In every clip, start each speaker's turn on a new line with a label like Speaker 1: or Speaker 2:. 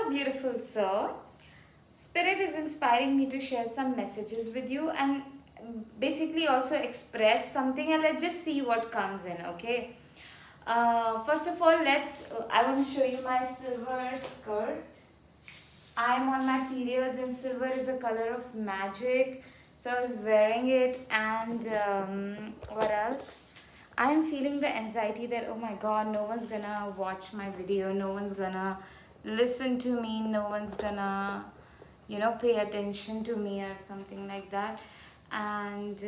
Speaker 1: Hello, beautiful soul. Spirit is inspiring me to share some messages with you and basically also express something, and let's just see what comes in, okay? First of all, I want to show you my silver skirt. I am on my periods, and silver is a color of magic. So I was wearing it, and what else? I am feeling the anxiety that, oh my god, no one's gonna watch my video, no one's gonna listen to me, no one's gonna, pay attention to me or something like that. And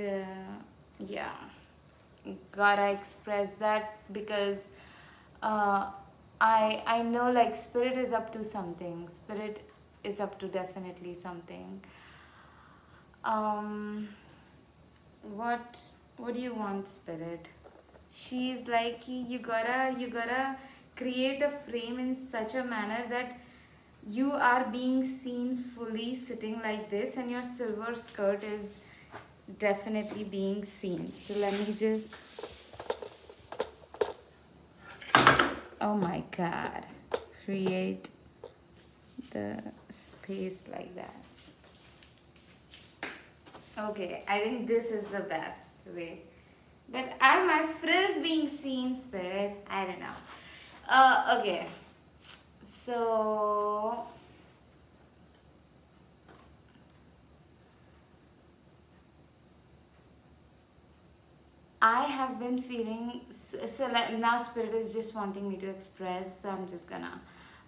Speaker 1: yeah, gotta express that because uh, I know like spirit is up to something. Spirit is up to definitely something. Um, what what do you want, spirit? She's like, you gotta create a frame in such a manner that you are being seen fully sitting like this, and your silver skirt is definitely being seen. So let me just, oh my god, create the space like that. Okay, I think this is the best way. But are my frills being seen, spirit? I don't know. Okay. So I have been feeling so like now spirit is just wanting me to express, so I'm just gonna,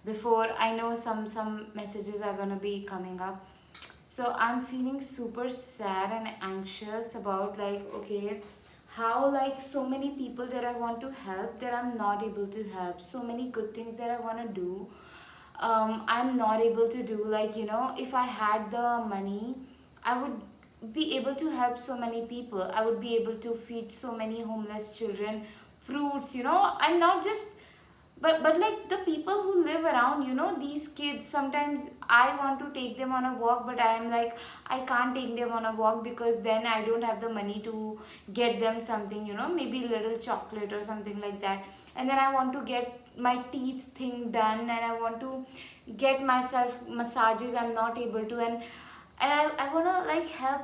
Speaker 1: before I know some messages are gonna be coming up. So I'm feeling super sad and anxious about like, okay, how like so many people that I want to help that I'm not able to help, so many good things that I want to do, I'm not able to do. Like, if I had the money, I would be able to help so many people. I would be able to feed so many homeless children fruits, and not just, but like the people who live around, these kids. Sometimes I want to take them on a walk, but I am like, I can't take them on a walk because then I don't have the money to get them something, maybe little chocolate or something like that. And then I want to get my teeth thing done, and I want to get myself massages. I'm not able to. And I want to like help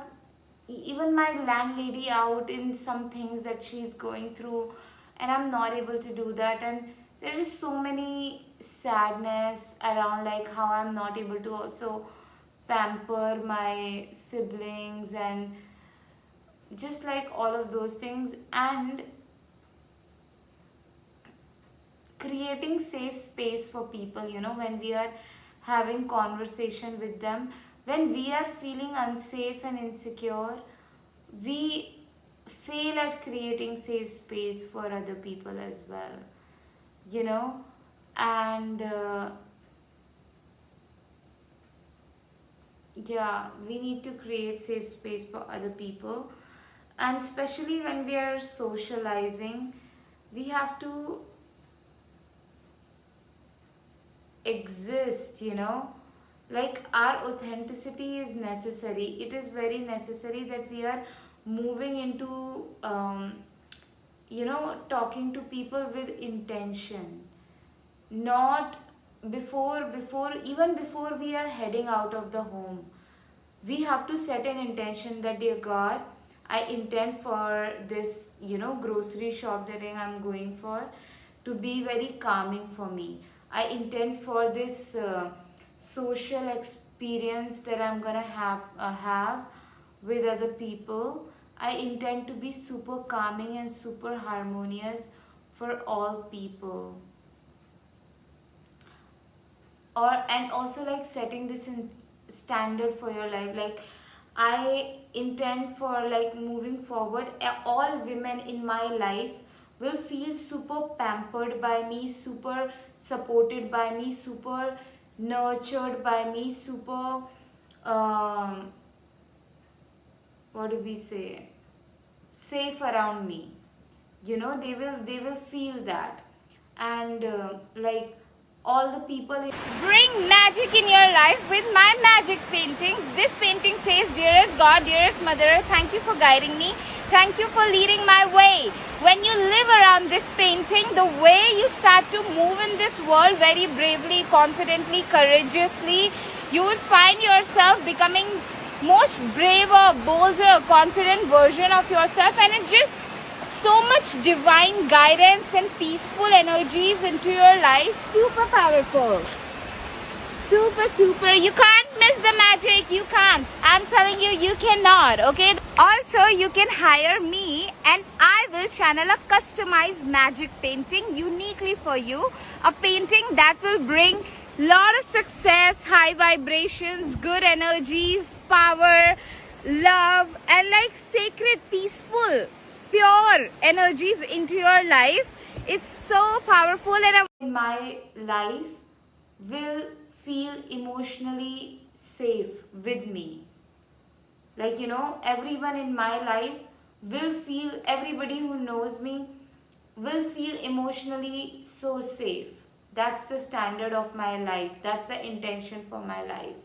Speaker 1: even my landlady out in some things that she's going through, and I'm not able to do that. And there is so many sadness around, like how I'm not able to also pamper my siblings and just like all of those things. And creating safe space for people, when we are having conversation with them, when we are feeling unsafe and insecure, we fail at creating safe space for other people as well, you know and yeah, we need to create safe space for other people. And especially when we are socializing, we have to exist, like our authenticity is necessary. It is very necessary that we are moving into talking to people with intention, not before we are heading out of the home. We have to set an intention that, dear god, I intend for this, grocery shop that I'm going for to be very calming for me. I intend for this social experience that I'm gonna have with other people. I intend to be super calming and super harmonious for all people. And also like setting this in standard for your life, like I intend for like moving forward, all women in my life will feel super pampered by me, super supported by me, super nurtured by me, super what do we say, safe around me. They will feel that. And like all the people bring magic in your life with my magic paintings. This painting says, dearest god, dearest mother, thank you for guiding me, Thank you for leading my way. When you live around this painting, the way you start to move in this world very bravely, confidently, courageously, you would find yourself becoming most braver, bolder, confident version of yourself, and it's just so much divine guidance and peaceful energies into your life. Super powerful. Super. You can't miss the magic. You can't. I'm telling you, you cannot. Okay. Also, you can hire me and I will channel a customized magic painting uniquely for you. A painting that will bring lot of success, high vibrations, good energies, power, love, and like sacred, peaceful, pure energies into your life. It's so powerful, and in my life will feel emotionally safe with me. Like, everyone in my life will feel, everybody who knows me will feel emotionally so safe. That's the standard of my life. That's the intention for my life.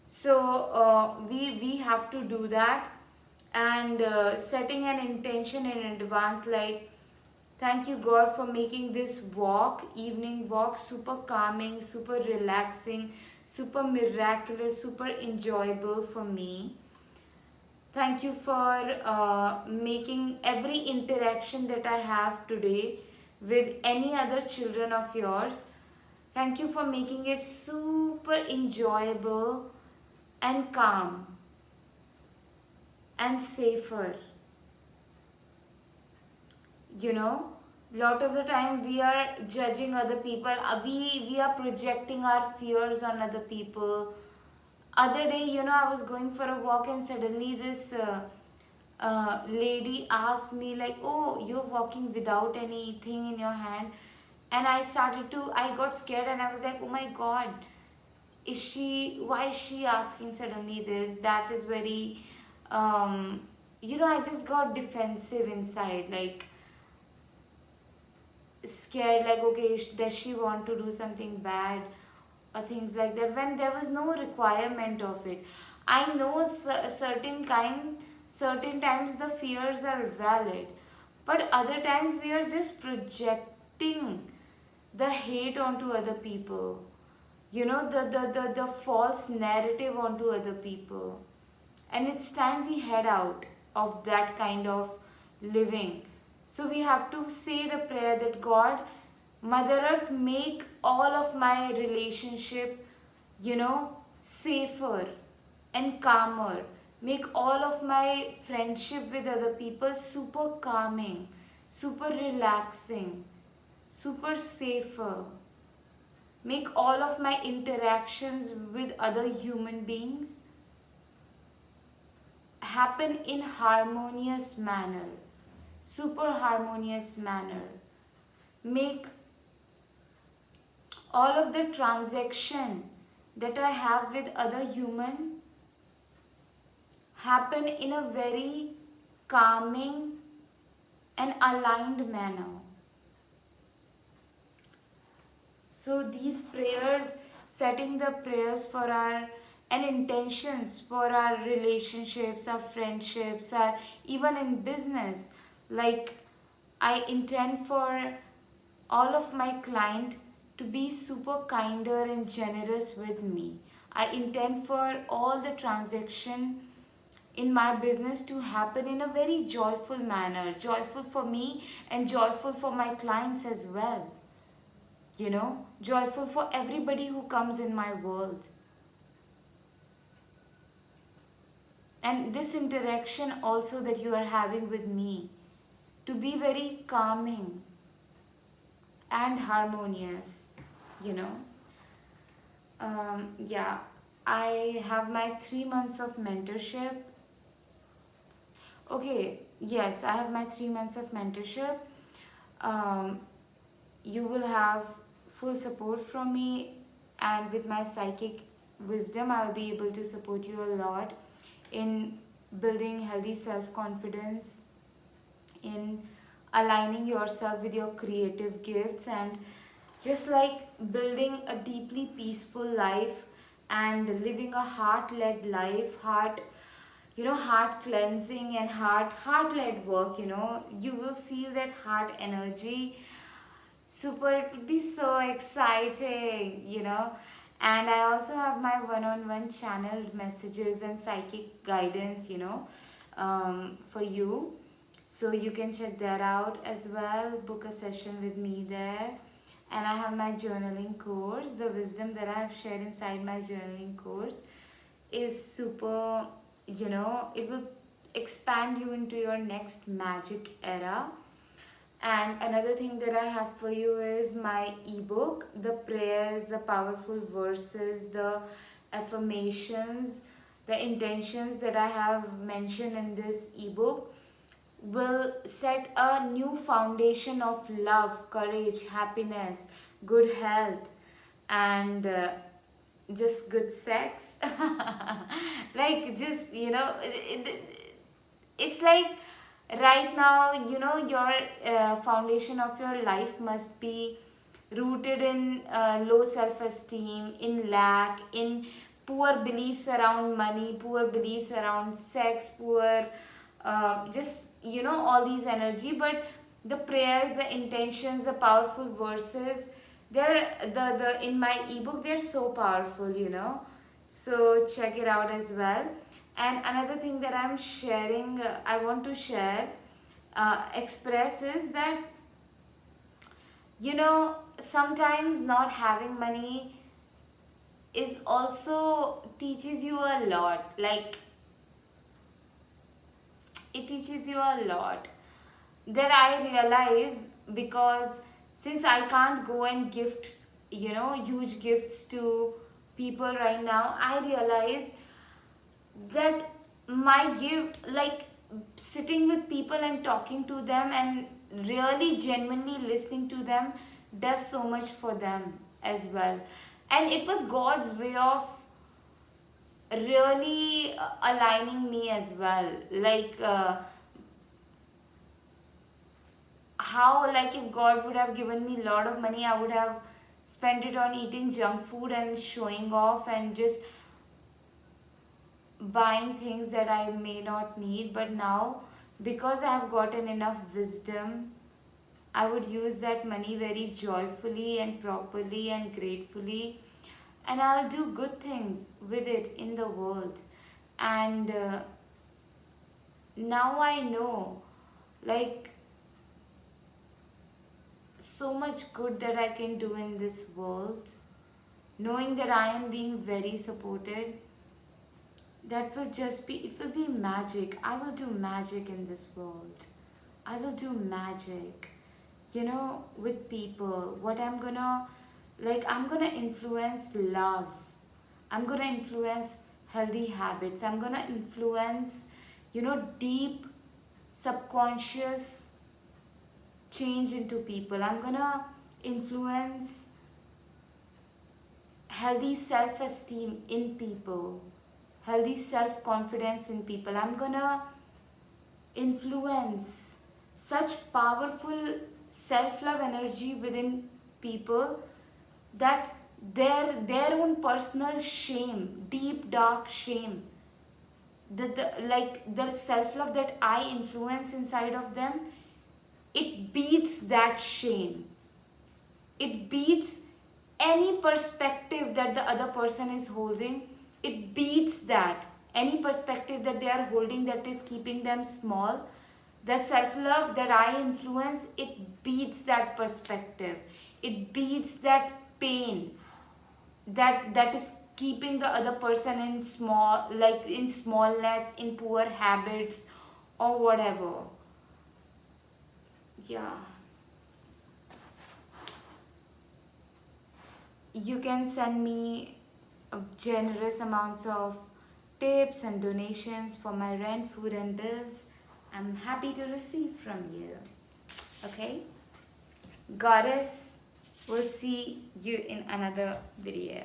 Speaker 1: So we have to do that, and setting an intention in advance, like, thank you God for making this evening walk, super calming, super relaxing, super miraculous, super enjoyable for me. Thank you for making every interaction that I have today with any other children of yours. Thank you for making it super enjoyable and calm and safer. Lot of the time we are judging other people. We are projecting our fears on other people. Other day, I was going for a walk, and suddenly this lady asked me, like, oh, you're walking without anything in your hand. And I got scared, and I was like, oh my God, why is she asking suddenly this? That is very, I just got defensive inside, like scared, like, okay, does she want to do something bad or things like that, when there was no requirement of it. I know certain times the fears are valid, but other times we are just projecting the hate onto other people, the false narrative onto other people. And it's time we head out of that kind of living. So we have to say the prayer that God, Mother Earth, make all of my relationship, safer and calmer. Make all of my friendship with other people super calming, super relaxing, super safer. Make all of my interactions with other human beings happen in harmonious manner, super harmonious manner. Make all of the transaction that I have with other human happen in a very calming and aligned manner. So these prayers, setting the prayers for our and intentions for our relationships, our friendships, our even in business, like I intend for all of my client to be super kinder and generous with me. I intend for all the transaction in my business to happen in a very joyful manner, joyful for me and joyful for my clients as well. Joyful for everybody who comes in my world. And this interaction also that you are having with me to be very calming and harmonious, you know. Yeah, I have my 3 months of mentorship. Okay, yes, I have my 3 months of mentorship. Um, you will have full support from me, and with my psychic wisdom I'll be able to support you a lot in building healthy self-confidence, in aligning yourself with your creative gifts, and just like building a deeply peaceful life and living a heart-led life, heart heart cleansing and heart-led work. You will feel that heart energy. Super, it would be so exciting. And I also have my one-on-one channeled messages and psychic guidance, for you. So you can check that out as well. Book a session with me there. And I have my journaling course. The wisdom that I have shared inside my journaling course is super, it will expand you into your next magic era. And another thing that I have for you is my ebook, the prayers, the powerful verses, the affirmations, the intentions that I have mentioned in this ebook will set a new foundation of love, courage, happiness, good health, and just good sex. Like, just, it's like right now, your foundation of your life must be rooted in low self-esteem, in lack, in poor beliefs around money, poor beliefs around sex, poor just, all these energy. But the prayers, the intentions, the powerful verses, they're the in my ebook, they're so powerful. So check it out as well. And another thing that I'm sharing, I want to share, express, is that, sometimes not having money is also teaches you a lot. Like, it teaches you a lot that I realize, because since I can't go and gift, huge gifts to people right now, I realize that my give, like, sitting with people and talking to them and really genuinely listening to them does so much for them as well. And it was God's way of really aligning me as well. Like, how, like, if God would have given me a lot of money, I would have spent it on eating junk food and showing off and just buying things that I may not need. But now, because I have gotten enough wisdom, I would use that money very joyfully and properly and gratefully, and I'll do good things with it in the world. And now I know, like, so much good that I can do in this world, knowing that I am being very supported. That will just be, it will be magic. I will do magic in this world. I will do magic, with people. What I'm gonna, like, I'm gonna influence love. I'm gonna influence healthy habits. I'm gonna influence, deep subconscious change into people. I'm gonna influence healthy self-esteem in people, healthy self-confidence in people. I'm gonna influence such powerful self-love energy within people that their own personal shame, deep dark shame, the self-love that I influence inside of them, it beats that shame. It beats any perspective that the other person is holding. It beats that. Any perspective that they are holding that is keeping them small. That self-love that I influence, it beats that perspective. It beats that pain that is keeping the other person in small, like in smallness, in poor habits or whatever. Yeah. You can send me generous amounts of tips and donations for my rent, food and bills. I'm happy to receive from you. Okay? Goddess, we'll see you in another video.